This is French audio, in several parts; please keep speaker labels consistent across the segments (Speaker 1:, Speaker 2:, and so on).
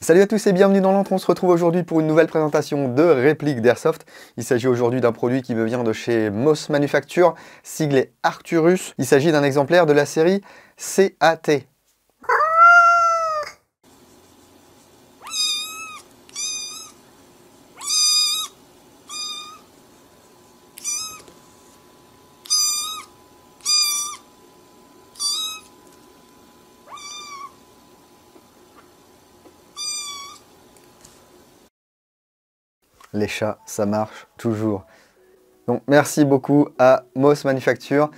Speaker 1: Salut à tous et bienvenue dans l'Entre. On se retrouve aujourd'hui pour une nouvelle présentation de réplique d'Airsoft. Il s'agit aujourd'hui d'un produit qui me vient de chez Moss Manufacture, siglé Arcturus. Il s'agit d'un exemplaire de la série CAT. Les chats, ça marche toujours. Donc merci beaucoup à Moss Manufacture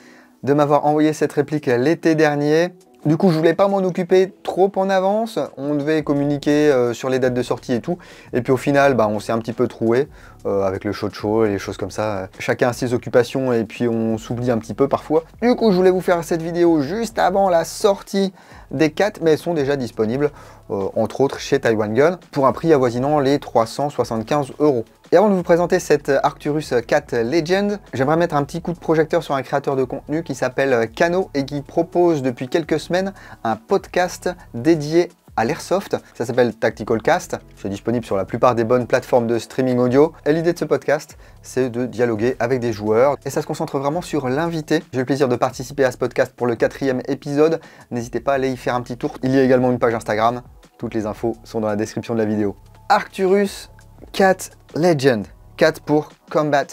Speaker 1: de m'avoir envoyé cette réplique l'été dernier. Du coup, je voulais pas m'en occuper trop en avance. On devait communiquer sur les dates de sortie et tout. Et puis au final, on s'est un petit peu troué avec le show et les choses comme ça. Chacun a ses occupations et puis on s'oublie un petit peu parfois. Du coup, je voulais vous faire cette vidéo juste avant la sortie des 4, mais elles sont déjà disponibles, entre autres chez Taiwan Gun, pour un prix avoisinant les 375 €. Et avant de vous présenter cette Arcturus 4 Legend, j'aimerais mettre un petit coup de projecteur sur un créateur de contenu qui s'appelle Kano et qui propose depuis quelques semaines un podcast dédié à l'airsoft. Ça s'appelle Tactical Cast. C'est disponible sur la plupart des bonnes plateformes de streaming audio. Et l'idée de ce podcast, c'est de dialoguer avec des joueurs. Et ça se concentre vraiment sur l'invité. J'ai eu le plaisir de participer à ce podcast pour le 4e épisode. N'hésitez pas à aller y faire un petit tour. Il y a également une page Instagram. Toutes les infos sont dans la description de la vidéo. Arcturus 4 Legend. 4 pour Combat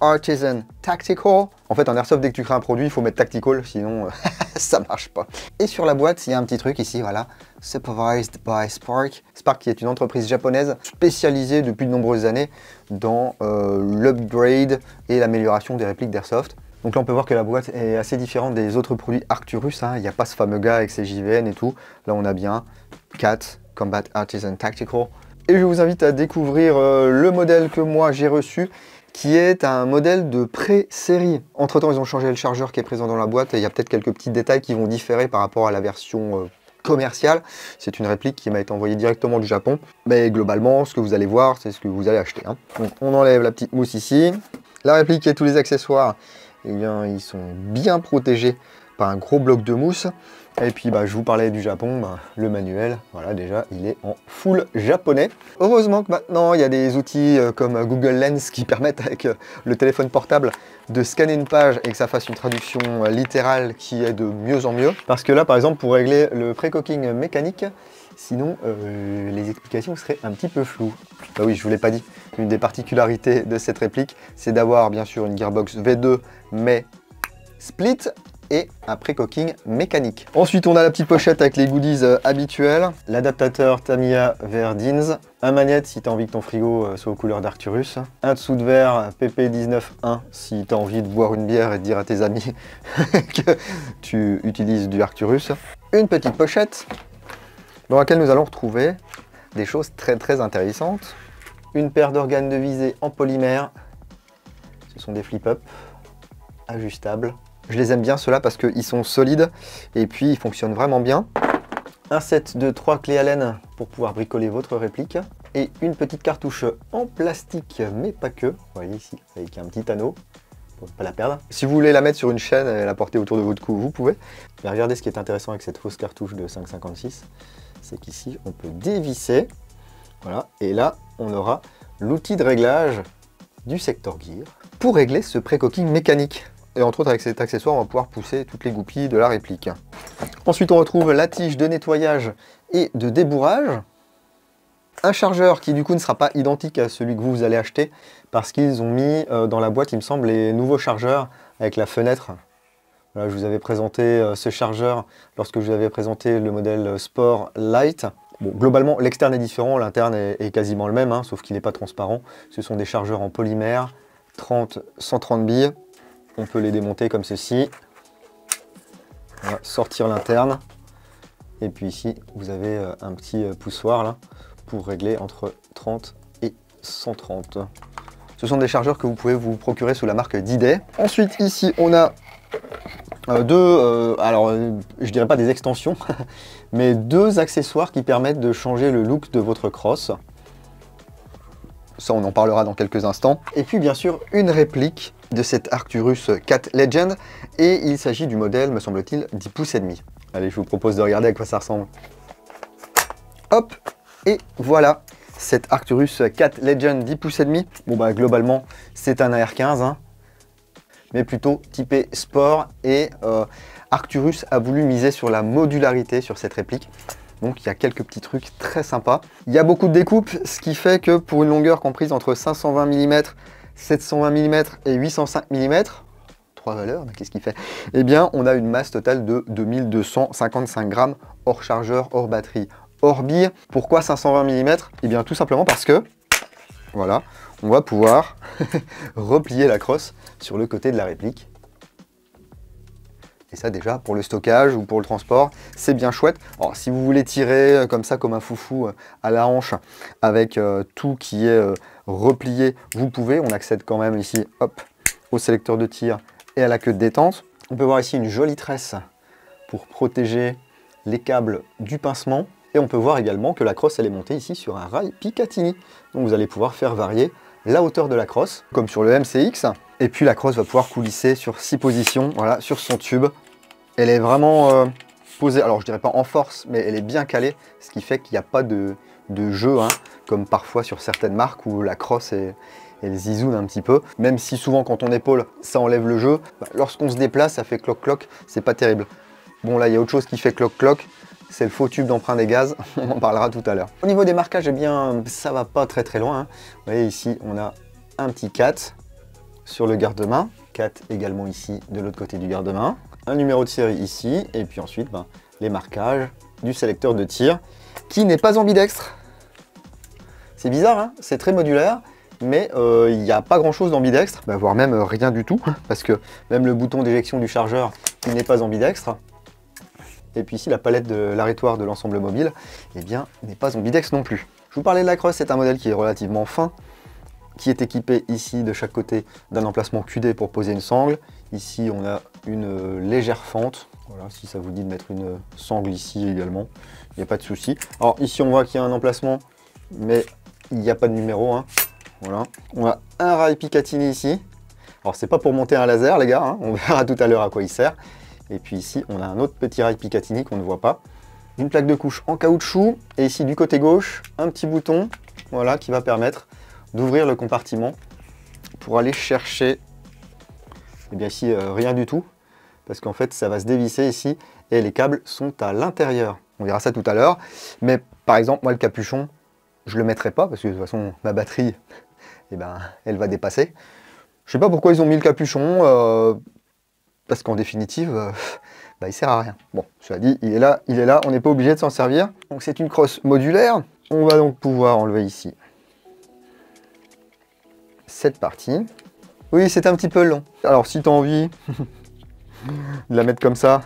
Speaker 1: Artisan Tactical. En fait, en airsoft, dès que tu crées un produit, il faut mettre Tactical, sinon ça marche pas. Et sur la boîte, il y a un petit truc ici, voilà. Supervised by Spark. Spark qui est une entreprise japonaise spécialisée depuis de nombreuses années dans l'upgrade et l'amélioration des répliques d'airsoft. Donc là, on peut voir que la boîte est assez différente des autres produits Arcturus. Il n'y a pas ce fameux gars avec ses JVN et tout. Là, on a bien 4 Combat Artisan Tactical. Et je vous invite à découvrir le modèle que moi j'ai reçu, qui est un modèle de pré-série. Entre temps, ils ont changé le chargeur qui est présent dans la boîte et il y a peut-être quelques petits détails qui vont différer par rapport à la version commerciale. C'est une réplique qui m'a été envoyée directement du Japon. Mais globalement, ce que vous allez voir, c'est ce que vous allez acheter. Donc, on enlève la petite mousse ici. La réplique et tous les accessoires, eh bien, ils sont bien protégés par un gros bloc de mousse. Et puis je vous parlais du Japon, le manuel, voilà, déjà il est en full japonais. Heureusement que maintenant il y a des outils comme Google Lens qui permettent avec le téléphone portable de scanner une page et que ça fasse une traduction littérale qui est de mieux en mieux. Parce que là par exemple pour régler le pré-cocking mécanique, sinon les explications seraient un petit peu floues. Bah oui, je vous l'ai pas dit, une des particularités de cette réplique, c'est d'avoir bien sûr une gearbox V2 mais split et un pré-cocking mécanique. Ensuite, on a la petite pochette avec les goodies habituels, l'adaptateur Tamiya Verdins, un magnète si tu as envie que ton frigo soit aux couleurs d'Arcturus, un dessous de verre PP191 si tu as envie de boire une bière et de dire à tes amis que tu utilises du Arcturus, une petite pochette dans laquelle nous allons retrouver des choses très intéressantes, une paire d'organes de visée en polymère, ce sont des flip-up ajustables. Je les aime bien ceux-là parce qu'ils sont solides et puis ils fonctionnent vraiment bien. Un set de 3 clés Allen pour pouvoir bricoler votre réplique. Et une petite cartouche en plastique, mais pas que. Vous voyez ici, avec un petit anneau pour ne pas la perdre. Si vous voulez la mettre sur une chaîne et la porter autour de votre cou, vous pouvez. Mais regardez ce qui est intéressant avec cette fausse cartouche de 5,56, c'est qu'ici on peut dévisser. Voilà, et là on aura l'outil de réglage du sector gear pour régler ce pré-cocking mécanique. Et entre autres, avec cet accessoire, on va pouvoir pousser toutes les goupilles de la réplique. Ensuite, on retrouve la tige de nettoyage et de débourrage. Un chargeur qui, du coup, ne sera pas identique à celui que vous allez acheter parce qu'ils ont mis dans la boîte, il me semble, les nouveaux chargeurs avec la fenêtre. Voilà, je vous avais présenté ce chargeur lorsque je vous avais présenté le modèle Sport Lite. Bon, globalement, l'externe est différent, l'interne est quasiment le même, sauf qu'il n'est pas transparent. Ce sont des chargeurs en polymère, 130 billes. On peut les démonter comme ceci. On va sortir l'interne. Et puis ici, vous avez un petit poussoir là, pour régler entre 30 et 130. Ce sont des chargeurs que vous pouvez vous procurer sous la marque D-Day. Ensuite, ici, on a alors je dirais pas des extensions, mais 2 accessoires qui permettent de changer le look de votre crosse. Ça, on en parlera dans quelques instants. Et puis, bien sûr, une réplique de cette Arcturus 4 Legend. Et il s'agit du modèle, me semble-t-il, 10 pouces et demi. Allez, je vous propose de regarder à quoi ça ressemble. Hop! Et voilà, cette Arcturus 4 Legend 10 pouces et demi. Bon bah globalement, c'est un AR15, hein, mais plutôt typé sport. Et Arcturus a voulu miser sur la modularité sur cette réplique. Donc il y a quelques petits trucs très sympas. Il y a beaucoup de découpes, ce qui fait que pour une longueur comprise entre 520 mm, 720 mm et 805 mm, trois valeurs, mais qu'est-ce qu'il fait? Eh bien, on a une masse totale de 2255 grammes, hors chargeur, hors batterie, hors bille. Pourquoi 520 mm? Eh bien, tout simplement parce que, voilà, on va pouvoir replier la crosse sur le côté de la réplique. Et ça, déjà, pour le stockage ou pour le transport, c'est bien chouette. Alors, si vous voulez tirer comme ça, comme un foufou à la hanche, avec tout qui est replié, vous pouvez. On accède quand même ici, hop, au sélecteur de tir et à la queue de détente. On peut voir ici une jolie tresse pour protéger les câbles du pincement. Et on peut voir également que la crosse, elle est montée ici sur un rail Picatinny. Donc, vous allez pouvoir faire varier la hauteur de la crosse, comme sur le MCX. Et puis, la crosse va pouvoir coulisser sur 6 positions, voilà, sur son tube. Elle est vraiment posée, alors je dirais pas en force, mais elle est bien calée, ce qui fait qu'il n'y a pas de jeu, hein, comme parfois sur certaines marques où la crosse elle zizoune un petit peu. Même si souvent quand on épaule, ça enlève le jeu, bah, lorsqu'on se déplace, ça fait cloc-cloc, c'est pas terrible. Bon là, il y a autre chose qui fait cloc-cloc, c'est le faux tube d'emprunt des gaz, on en parlera tout à l'heure. Au niveau des marquages, eh bien, ça va pas très loin, hein. Vous voyez ici, on a un petit 4 sur le garde-main, 4 également ici de l'autre côté du garde-main. Un numéro de série ici, et puis ensuite ben, les marquages du sélecteur de tir, qui n'est pas ambidextre. C'est bizarre, hein, c'est très modulaire, mais il n'y a pas grand chose d'ambidextre, bah, voire même rien du tout, parce que même le bouton d'éjection du chargeur, il n'est pas ambidextre. Et puis ici, la palette de l'arrêtoir de l'ensemble mobile, eh bien, n'est pas ambidextre non plus. Je vous parlais de la crosse, c'est un modèle qui est relativement fin, qui est équipé ici de chaque côté d'un emplacement QD pour poser une sangle. Ici, on a une légère fente. Voilà, si ça vous dit de mettre une sangle ici également, il n'y a pas de souci. Alors ici, on voit qu'il y a un emplacement, mais il n'y a pas de numéro, hein. Voilà. On a un rail Picatinny ici. Alors, c'est pas pour monter un laser, les gars, hein. On verra tout à l'heure à quoi il sert. Et puis ici, on a un autre petit rail Picatinny qu'on ne voit pas. Une plaque de couche en caoutchouc. Et ici, du côté gauche, un petit bouton, voilà, qui va permettre d'ouvrir le compartiment pour aller chercher, et bien ici rien du tout, parce qu'en fait ça va se dévisser ici et les câbles sont à l'intérieur. On verra ça tout à l'heure, mais par exemple moi le capuchon, je le mettrai pas parce que de toute façon ma batterie, eh ben, elle va dépasser. Je sais pas pourquoi ils ont mis le capuchon, parce qu'en définitive, bah, il sert à rien. Bon, cela dit, il est là, on n'est pas obligé de s'en servir. Donc c'est une crosse modulaire, on va donc pouvoir enlever ici cette partie. Oui, c'est un petit peu long. Alors, si tu as envie de la mettre comme ça,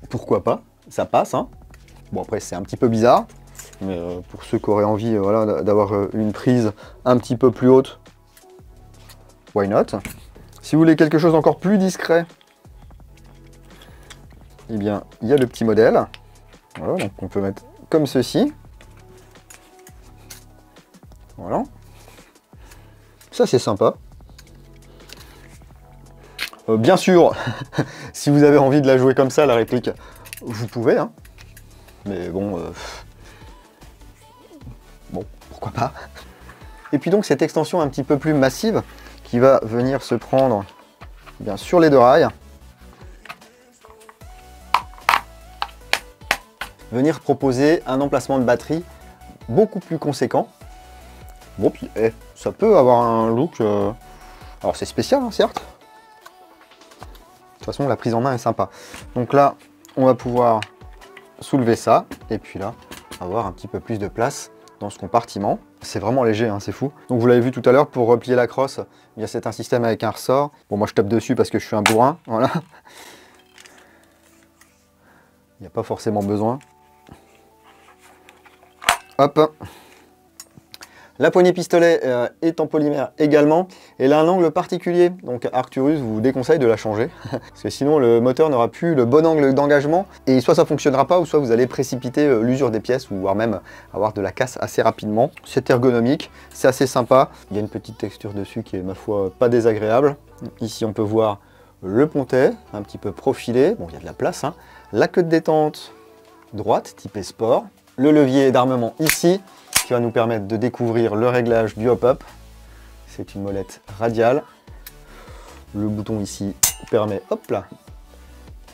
Speaker 1: pourquoi pas, ça passe, hein. Bon, après, c'est un petit peu bizarre, mais pour ceux qui auraient envie voilà, d'avoir une prise un petit peu plus haute, why not? Si vous voulez quelque chose encore plus discret, eh bien, il y a le petit modèle. Voilà, donc on peut mettre comme ceci. Voilà. Ça, c'est sympa. Bien sûr, si vous avez envie de la jouer comme ça, la réplique, vous pouvez, hein. Mais bon, bon, pourquoi pas. Et puis donc, cette extension un petit peu plus massive, qui va venir se prendre bien sur les deux rails. Venir proposer un emplacement de batterie beaucoup plus conséquent. Bon, puis ça peut avoir un look... Alors c'est spécial, hein, certes. De toute façon, la prise en main est sympa. Donc là, on va pouvoir soulever ça. Et puis là, avoir un petit peu plus de place dans ce compartiment. C'est vraiment léger, hein, c'est fou. Donc vous l'avez vu tout à l'heure, pour replier la crosse, c'est un système avec un ressort. Bon, moi je tape dessus parce que je suis un bourrin, voilà. Il n'y a pas forcément besoin. Hop. La poignée pistolet est en polymère également. Elle a un angle particulier, donc Arcturus vous déconseille de la changer. Parce que sinon le moteur n'aura plus le bon angle d'engagement. Et soit ça ne fonctionnera pas, ou soit vous allez précipiter l'usure des pièces, ou voire même avoir de la casse assez rapidement. C'est ergonomique, c'est assez sympa. Il y a une petite texture dessus qui est, ma foi, pas désagréable. Ici on peut voir le pontet, un petit peu profilé. Bon, il y a de la place, hein. La queue de détente droite, typée sport. le levier d'armement ici, qui va nous permettre de découvrir le réglage du hop-up. C'est une molette radiale. Le bouton ici permet, hop là,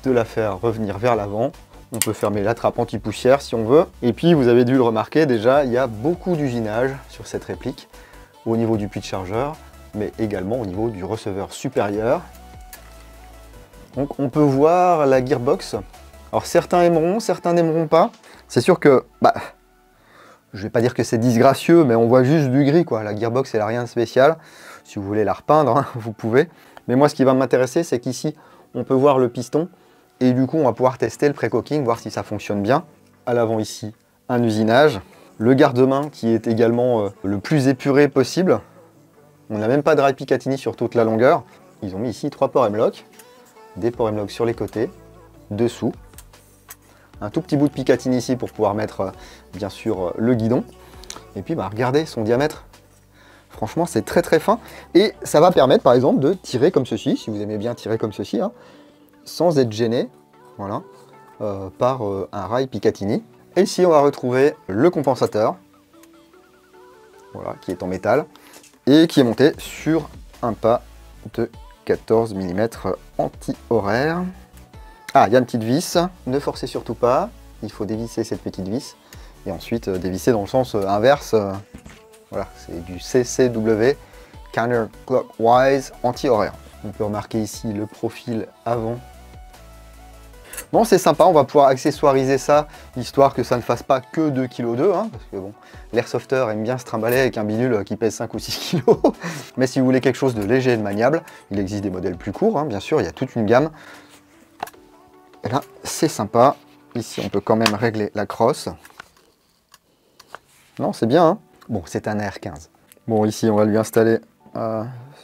Speaker 1: de la faire revenir vers l'avant. On peut fermer la trappe anti-poussière si on veut. Et puis, vous avez dû le remarquer, déjà, il y a beaucoup d'usinage sur cette réplique, au niveau du puits de chargeur, mais également au niveau du receveur supérieur. Donc, on peut voir la gearbox. Alors, certains aimeront, certains n'aimeront pas. C'est sûr que, je vais pas dire que c'est disgracieux, mais on voit juste du gris, quoi. La gearbox, elle n'a rien de spécial. Si vous voulez la repeindre, hein, vous pouvez. Mais moi, ce qui va m'intéresser, c'est qu'ici, on peut voir le piston. Et du coup, on va pouvoir tester le pré-cocking, voir si ça fonctionne bien. À l'avant ici, un usinage. Le garde-main qui est également le plus épuré possible. On n'a même pas de rail Picatinny sur toute la longueur. Ils ont mis ici 3 ports M-LOK. Des ports M-LOK sur les côtés, dessous. Un tout petit bout de Picatinny ici pour pouvoir mettre, bien sûr, le guidon. Et puis, regardez son diamètre. Franchement, c'est très très fin. Et ça va permettre, par exemple, de tirer comme ceci, si vous aimez bien tirer comme ceci, hein, sans être gêné, voilà, par un rail Picatinny. Et ici, on va retrouver le compensateur, voilà, qui est en métal, et qui est monté sur un pas de 14 mm anti-horaire. Ah, il y a une petite vis, ne forcez surtout pas, il faut dévisser cette petite vis, et ensuite dévisser dans le sens inverse. Voilà, c'est du CCW, counterclockwise anti-horaire. On peut remarquer ici le profil avant. Bon, c'est sympa, on va pouvoir accessoiriser ça, histoire que ça ne fasse pas que 2,2 kg, hein, parce que bon, l'airsofter aime bien se trimballer avec un bidule qui pèse 5 ou 6 kg. Mais si vous voulez quelque chose de léger et de maniable, il existe des modèles plus courts, hein, bien sûr, il y a toute une gamme. Et là, c'est sympa. Ici, on peut quand même régler la crosse. Non, c'est bien, hein. Bon, c'est un R15. Bon, ici, on va lui installer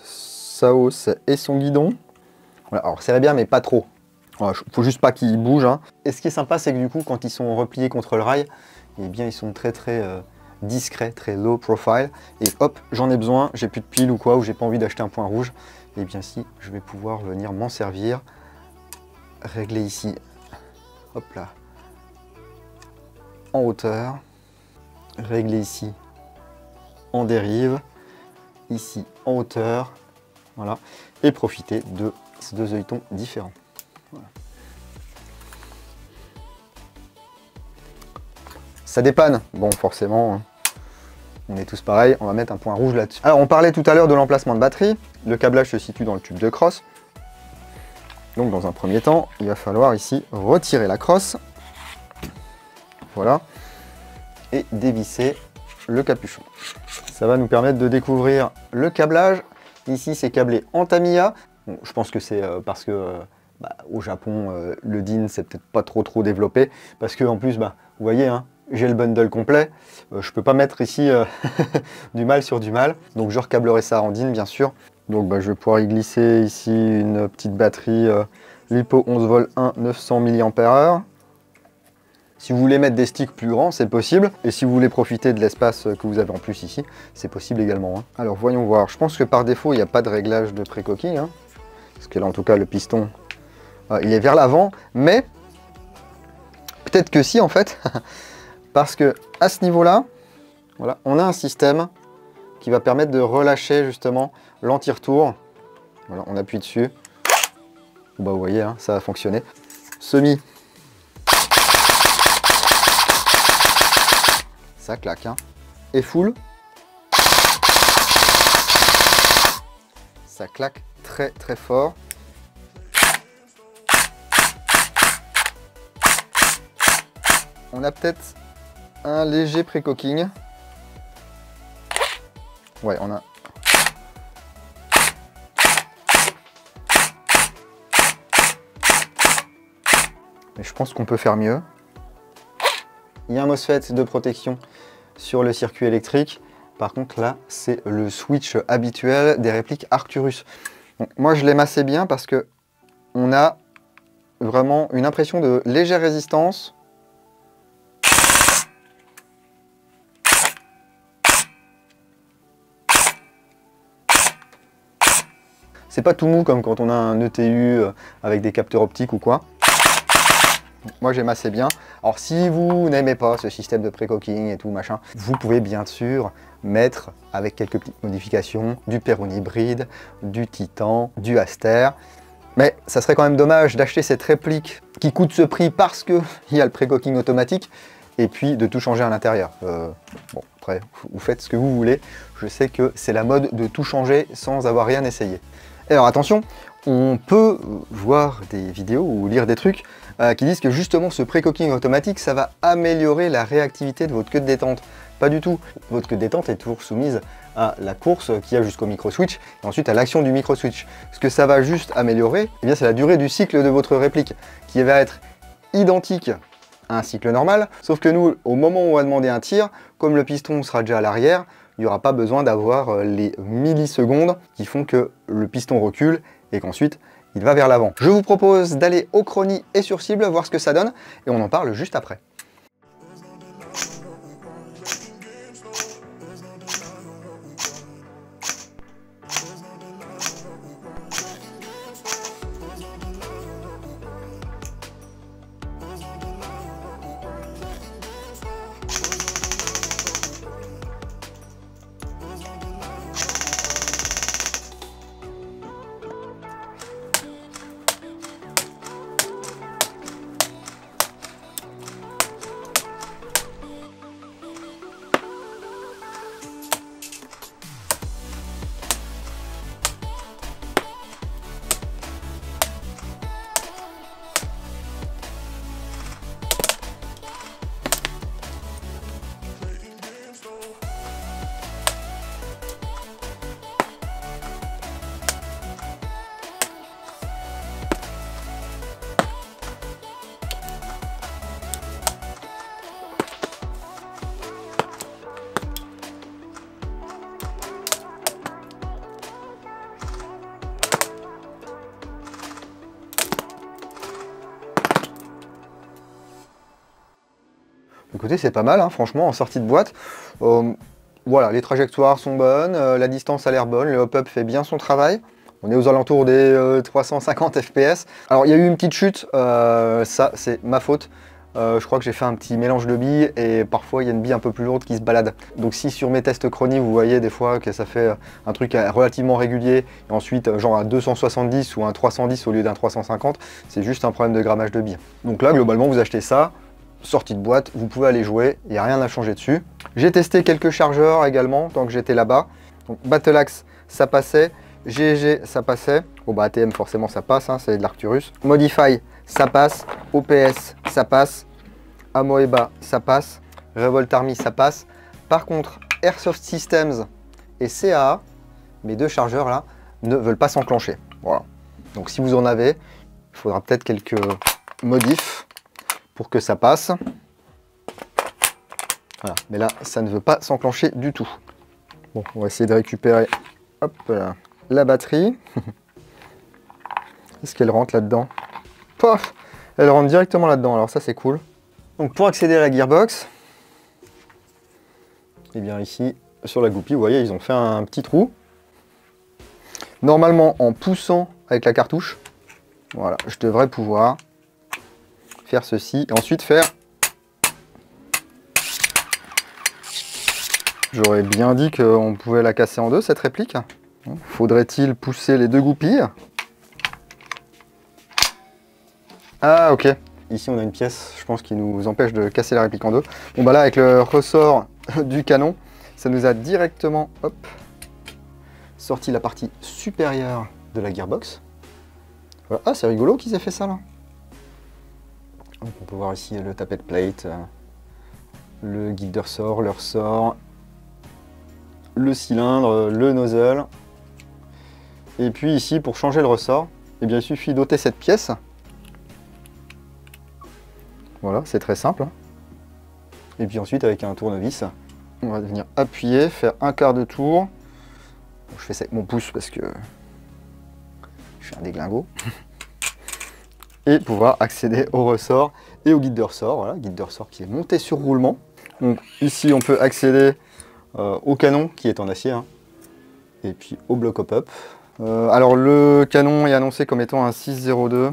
Speaker 1: sa hausse et son guidon. Voilà, alors, c'est bien, mais pas trop. Voilà, faut juste pas qu'il bouge, hein. Et ce qui est sympa, c'est que du coup, quand ils sont repliés contre le rail, eh bien, ils sont très très discrets, très low profile. Et hop, j'en ai besoin, j'ai plus de pile ou quoi, ou j'ai pas envie d'acheter un point rouge. Et bien, si, je vais pouvoir venir m'en servir. Régler ici, hop là, en hauteur. Régler ici, en dérive. Ici, en hauteur. Voilà. Et profiter de ces deux œilletons différents. Voilà. Ça dépanne. Bon, forcément, on est tous pareils. On va mettre un point rouge là-dessus. Alors, on parlait tout à l'heure de l'emplacement de batterie. Le câblage se situe dans le tube de crosse. Donc, dans un premier temps, il va falloir ici retirer la crosse. Voilà. Et dévisser le capuchon. Ça va nous permettre de découvrir le câblage. Ici, c'est câblé en Tamiya. Bon, je pense que c'est parce que au Japon, le DIN, c'est peut-être pas trop développé. Parce que en plus, vous voyez, hein, j'ai le bundle complet. Je peux pas mettre ici du mal sur du mal. Donc, je recablerai ça en DIN, bien sûr. Donc, je vais pouvoir y glisser ici une petite batterie LiPo 11 volts 1, 900 mAh. Si vous voulez mettre des sticks plus grands, c'est possible. Et si vous voulez profiter de l'espace que vous avez en plus ici, c'est possible également, hein. Alors voyons voir. Je pense que par défaut, il n'y a pas de réglage de pré-cocking, hein, parce que là, en tout cas, le piston, il est vers l'avant. Mais peut-être que si, en fait, parce que à ce niveau-là, voilà, on a un système qui va permettre de relâcher justement l'anti-retour. Voilà, on appuie dessus. Vous voyez, hein, ça va fonctionner. Semi. Ça claque, hein. Et full, ça claque très fort. On a peut-être un léger pré-cocking. Ouais, on a... Mais je pense qu'on peut faire mieux. Il y a un MOSFET de protection sur le circuit électrique. Par contre, là, c'est le switch habituel des répliques Arcturus. Donc, moi, je l'aime assez bien parce que on a vraiment une impression de légère résistance. C'est pas tout mou comme quand on a un ETU avec des capteurs optiques ou quoi. Moi j'aime assez bien. Alors si vous n'aimez pas ce système de pré-cooking et tout machin, vous pouvez bien sûr mettre, avec quelques petites modifications, du Perrone hybride, du Titan, du Aster. Mais ça serait quand même dommage d'acheter cette réplique qui coûte ce prix parce qu'il y a le pré-cooking automatique et puis de tout changer à l'intérieur. Bon, après, vous faites ce que vous voulez. Je sais que c'est la mode de tout changer sans avoir rien essayé. Et alors attention, on peut voir des vidéos ou lire des trucs qui disent que justement ce pré-cooking automatique, ça va améliorer la réactivité de votre queue de détente. Pas du tout. Votre queue de détente est toujours soumise à la course qu'il y a jusqu'au micro-switch et ensuite à l'action du micro-switch. Ce que ça va juste améliorer, eh bien, c'est la durée du cycle de votre réplique qui va être identique à un cycle normal, sauf que nous, au moment où on va demander un tir, comme le piston sera déjà à l'arrière, il n'y aura pas besoin d'avoir les millisecondes qui font que le piston recule et qu'ensuite il va vers l'avant. Je vous propose d'aller au chronie et sur cible, voir ce que ça donne, et on en parle juste après. Écoutez, c'est pas mal, hein, franchement, en sortie de boîte. Voilà, les trajectoires sont bonnes, la distance a l'air bonne, le hop-up fait bien son travail. On est aux alentours des 350 fps. Alors, il y a eu une petite chute, ça, c'est ma faute. Je crois que j'ai fait un petit mélange de billes et parfois il y a une bille un peu plus lourde qui se balade. Donc si sur mes tests chronie vous voyez des fois que ça fait un truc relativement régulier et ensuite genre un 270 ou un 310 au lieu d'un 350, c'est juste un problème de grammage de billes. Donc là globalement vous achetez ça, sortie de boîte, vous pouvez aller jouer, il n'y a rien à changer dessus. J'ai testé quelques chargeurs également tant que j'étais là-bas. Donc Battleaxe ça passait, GG ça passait, bon bah ATM forcément ça passe, hein, c'est de l'Arcturus. Modify ça passe, OPS ça passe, Amoeba ça passe, Revolt Army ça passe. Par contre Airsoft Systems et CAA, mes deux chargeurs là, ne veulent pas s'enclencher. Voilà. Donc si vous en avez, il faudra peut-être quelques modifs pour que ça passe. Voilà. Mais là ça ne veut pas s'enclencher du tout. Bon, on va essayer de récupérer hop, là, la batterie. Est-ce qu'elle rentre là-dedans? Pof! Elle rentre directement là-dedans, alors ça c'est cool. Donc pour accéder à la gearbox, et bien ici sur la goupille, vous voyez, ils ont fait un petit trou. Normalement en poussant avec la cartouche, voilà, je devrais pouvoir faire ceci et ensuite faire... J'aurais bien dit qu'on pouvait la casser en deux cette réplique. Faudrait-il pousser les deux goupilles? Ah ok, ici on a une pièce, je pense, qui nous empêche de casser la réplique en deux. Bon bah là avec le ressort du canon, ça nous a directement, hop, sorti la partie supérieure de la gearbox. Voilà. Ah c'est rigolo qu'ils aient fait ça là. Donc, on peut voir ici le tapet plate, le guide de ressort, le ressort, le cylindre, le nozzle. Et puis ici pour changer le ressort, eh bien, il suffit d'ôter cette pièce. Voilà, c'est très simple. Et puis ensuite, avec un tournevis, on va venir appuyer, faire un quart de tour. Bon, je fais ça avec mon pouce parce que je suis un déglingo. Et pouvoir accéder au ressort et au guide de ressort. Voilà, guide de ressort qui est monté sur roulement. Donc ici, on peut accéder au canon qui est en acier. Hein, et puis au bloc hop-up. Alors le canon est annoncé comme étant un 602.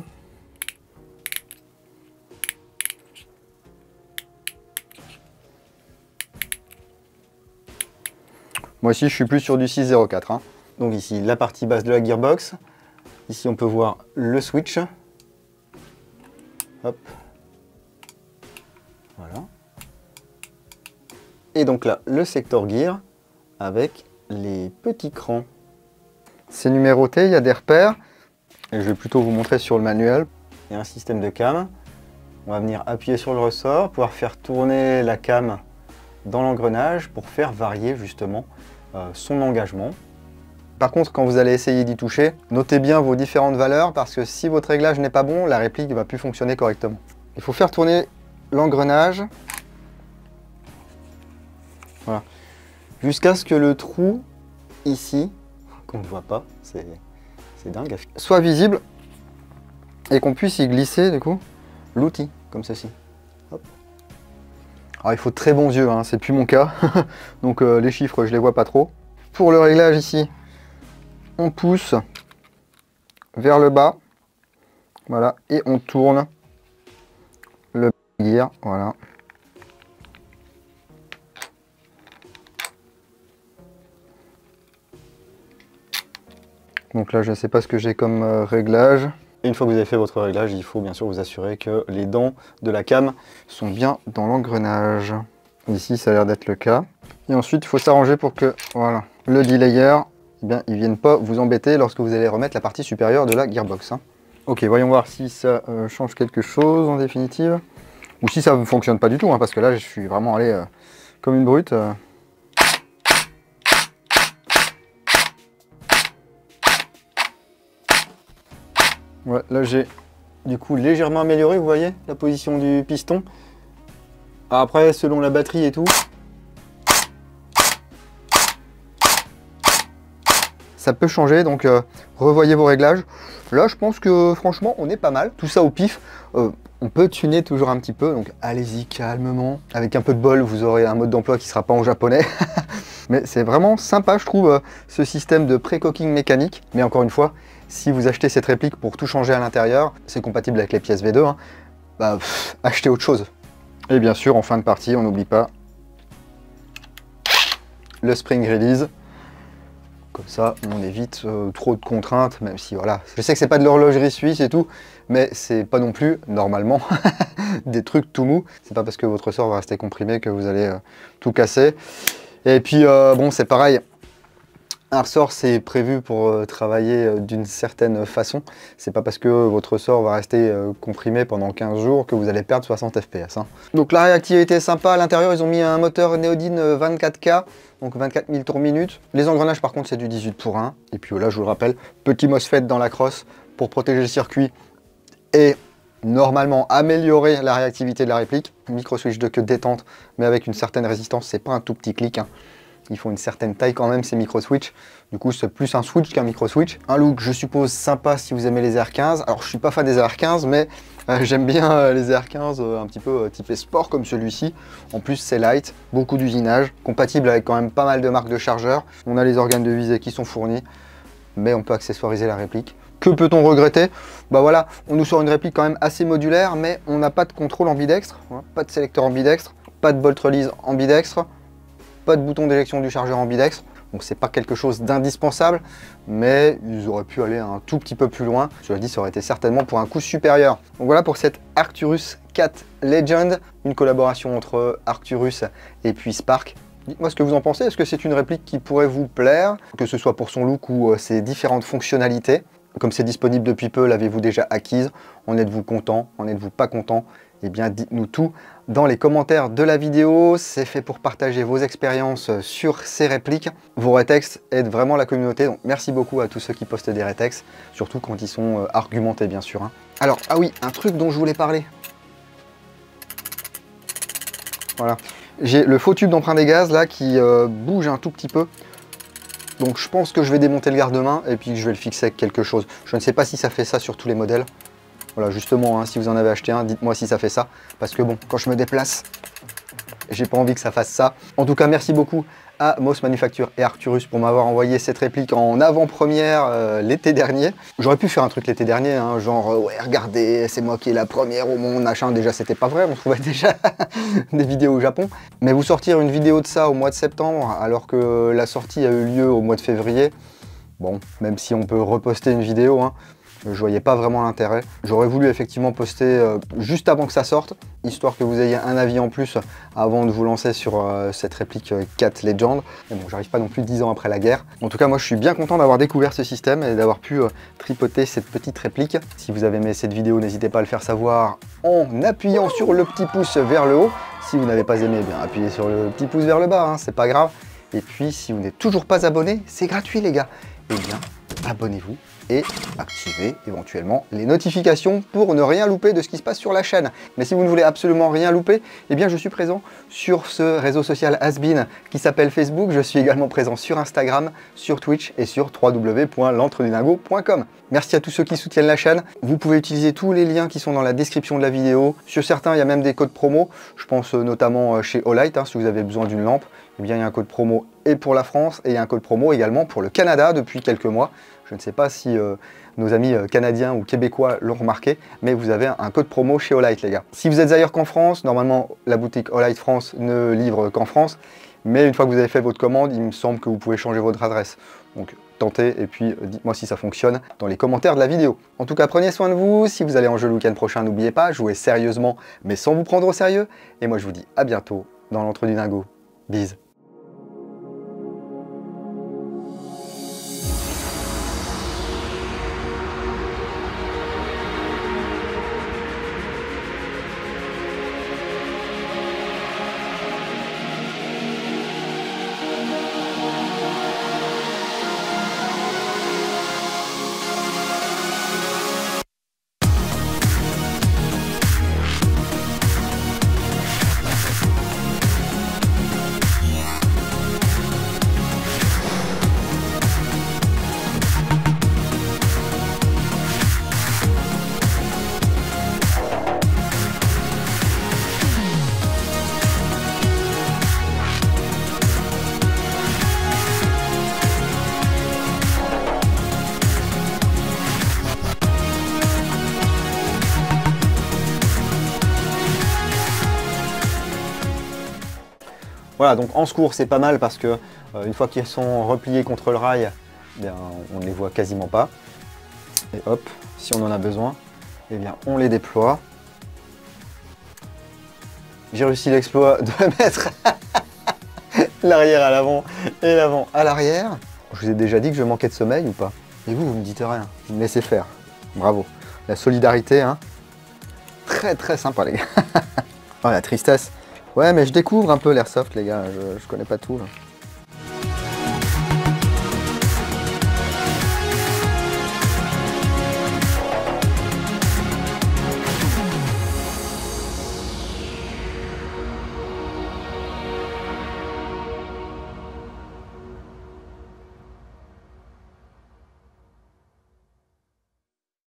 Speaker 1: Moi ici, je suis plus sur du 6.04. Hein. Donc ici, la partie basse de la gearbox. Ici, on peut voir le switch. Hop. Voilà. Et donc là, le secteur gear avec les petits crans. C'est numéroté, il y a des repères. Et je vais plutôt vous montrer sur le manuel. Il y a un système de cam. On va venir appuyer sur le ressort, pouvoir faire tourner la cam dans l'engrenage pour faire varier justement son engagement. Par contre, quand vous allez essayer d'y toucher, notez bien vos différentes valeurs parce que si votre réglage n'est pas bon, la réplique ne va plus fonctionner correctement. Il faut faire tourner l'engrenage. Voilà. Jusqu'à ce que le trou ici, qu'on ne voit pas, c'est dingue, soit visible et qu'on puisse y glisser du coup l'outil comme ceci. Hop. Alors il faut de très bons yeux, hein, c'est plus mon cas, donc les chiffres je les vois pas trop. Pour le réglage ici, on pousse vers le bas, voilà, et on tourne le gear, voilà. Donc là je ne sais pas ce que j'ai comme réglage. Et une fois que vous avez fait votre réglage, il faut bien sûr vous assurer que les dents de la cam sont bien dans l'engrenage. Ici, ça a l'air d'être le cas. Et ensuite, il faut s'arranger pour que voilà, le delayer, eh bien, il ne vienne pas vous embêter lorsque vous allez remettre la partie supérieure de la gearbox. Hein. Ok, voyons voir si ça change quelque chose en définitive. Ou si ça ne fonctionne pas du tout, hein, parce que là, je suis vraiment allé comme une brute. Ouais, là j'ai du coup légèrement amélioré, vous voyez, la position du piston. Après, selon la batterie et tout, ça peut changer, donc revoyez vos réglages. Là, je pense que franchement, on est pas mal. Tout ça au pif. On peut tuner toujours un petit peu, donc allez-y calmement. Avec un peu de bol, vous aurez un mode d'emploi qui sera pas en japonais. Mais c'est vraiment sympa, je trouve, ce système de pré-cocking mécanique. Mais encore une fois, si vous achetez cette réplique pour tout changer à l'intérieur, c'est compatible avec les pièces V2, hein, bah, achetez autre chose. Et bien sûr, en fin de partie, on n'oublie pas le spring release. Comme ça, on évite trop de contraintes, même si voilà. Je sais que c'est pas de l'horlogerie suisse et tout, mais c'est pas non plus, normalement, des trucs tout mous. C'est pas parce que votre ressort va rester comprimé que vous allez tout casser. Et puis, bon, c'est pareil. Un ressort, c'est prévu pour travailler d'une certaine façon. C'est pas parce que votre ressort va rester comprimé pendant 15 jours que vous allez perdre 60 fps. Hein. Donc la réactivité est sympa. À l'intérieur, ils ont mis un moteur Neodyne 24K, donc 24 000 tours minute. Les engrenages, par contre, c'est du 18 pour 1. Et puis là, je vous le rappelle, petit MOSFET dans la crosse pour protéger le circuit et normalement améliorer la réactivité de la réplique. Micro switch de queue détente, mais avec une certaine résistance. C'est pas un tout petit clic. Hein. Ils font une certaine taille quand même, ces micro-switch. Du coup, c'est plus un switch qu'un micro-switch. Un look, je suppose, sympa si vous aimez les R15. Alors, je suis pas fan des R15, mais j'aime bien les R15 un petit peu typé sport comme celui-ci. En plus, c'est light, beaucoup d'usinage, compatible avec quand même pas mal de marques de chargeurs. On a les organes de visée qui sont fournis, mais on peut accessoiriser la réplique. Que peut-on regretter? Bah voilà, on nous sort une réplique quand même assez modulaire, mais on n'a pas de contrôle ambidextre, pas de sélecteur ambidextre, pas de bolt release ambidextre, pas de bouton d'éjection du chargeur ambidextre, donc c'est pas quelque chose d'indispensable, mais ils auraient pu aller un tout petit peu plus loin. Cela dit, ça aurait été certainement pour un coût supérieur. Donc voilà pour cette Arcturus 4 Legend, une collaboration entre Arcturus et puis Spark. Dites-moi ce que vous en pensez, est-ce que c'est une réplique qui pourrait vous plaire, que ce soit pour son look ou ses différentes fonctionnalités? Comme c'est disponible depuis peu, l'avez-vous déjà acquise? En êtes-vous content? En êtes-vous pas content? Eh bien, dites-nous tout dans les commentaires de la vidéo. C'est fait pour partager vos expériences sur ces répliques. Vos rétextes aident vraiment la communauté, donc merci beaucoup à tous ceux qui postent des rétextes, surtout quand ils sont argumentés, bien sûr. Hein. Alors, ah oui, un truc dont je voulais parler. Voilà. J'ai le faux tube d'emprunt des gaz, là, qui bouge un tout petit peu. Donc, je pense que je vais démonter le garde-main et puis je vais le fixer avec quelque chose. Je ne sais pas si ça fait ça sur tous les modèles. Voilà, justement, hein, si vous en avez acheté un, dites-moi si ça fait ça. Parce que bon, quand je me déplace, J'ai pas envie que ça fasse ça. En tout cas, merci beaucoup à Moss Manufacture et Arcturus pour m'avoir envoyé cette réplique en avant-première l'été dernier. J'aurais pu faire un truc l'été dernier, hein, genre ouais regardez, c'est moi qui est la première au monde, machin. Déjà c'était pas vrai, on trouvait déjà des vidéos au Japon. Mais vous sortir une vidéo de ça au mois de septembre alors que la sortie a eu lieu au mois de février, bon, même si on peut reposter une vidéo, hein, je voyais pas vraiment l'intérêt. J'aurais voulu effectivement poster juste avant que ça sorte, histoire que vous ayez un avis en plus avant de vous lancer sur cette réplique 4 Legend. Mais bon, j'arrive pas non plus 10 ans après la guerre. En tout cas, moi je suis bien content d'avoir découvert ce système et d'avoir pu tripoter cette petite réplique. Si vous avez aimé cette vidéo, n'hésitez pas à le faire savoir en appuyant sur le petit pouce vers le haut. Si vous n'avez pas aimé, eh bien appuyez sur le petit pouce vers le bas, hein, c'est pas grave. Et puis si vous n'êtes toujours pas abonné, c'est gratuit les gars. Eh bien, abonnez-vous et activez éventuellement les notifications pour ne rien louper de ce qui se passe sur la chaîne. Mais si vous ne voulez absolument rien louper, eh bien je suis présent sur ce réseau social has-been qui s'appelle Facebook. Je suis également présent sur Instagram, sur Twitch et sur www.l'entredingo.com. Merci à tous ceux qui soutiennent la chaîne. Vous pouvez utiliser tous les liens qui sont dans la description de la vidéo. Sur certains, il y a même des codes promo. Je pense notamment chez Olight, hein, si vous avez besoin d'une lampe. Eh bien, il y a un code promo et pour la France et il y a un code promo également pour le Canada depuis quelques mois. Je ne sais pas si nos amis canadiens ou québécois l'ont remarqué, mais vous avez un code promo chez Olight, les gars. Si vous êtes ailleurs qu'en France, normalement, la boutique Olight France ne livre qu'en France, mais une fois que vous avez fait votre commande, il me semble que vous pouvez changer votre adresse. Donc, tentez et puis dites-moi si ça fonctionne dans les commentaires de la vidéo. En tout cas, prenez soin de vous. Si vous allez en jeu le week-end prochain, n'oubliez pas, jouez sérieusement, mais sans vous prendre au sérieux. Et moi, je vous dis à bientôt dans l'Entre du Dingo. Bise. Voilà, donc en secours, c'est pas mal parce que une fois qu'ils sont repliés contre le rail, eh bien, on ne les voit quasiment pas. Et hop, si on en a besoin, eh bien, on les déploie. J'ai réussi l'exploit de mettre l'arrière à l'avant et l'avant à l'arrière. Je vous ai déjà dit que je manquais de sommeil ou pas? Et vous me dites rien, vous me laissez faire. Bravo. La solidarité, hein. Très très sympa les gars. Oh la tristesse. Ouais, mais je découvre un peu l'airsoft, les gars, je connais pas tout. Là.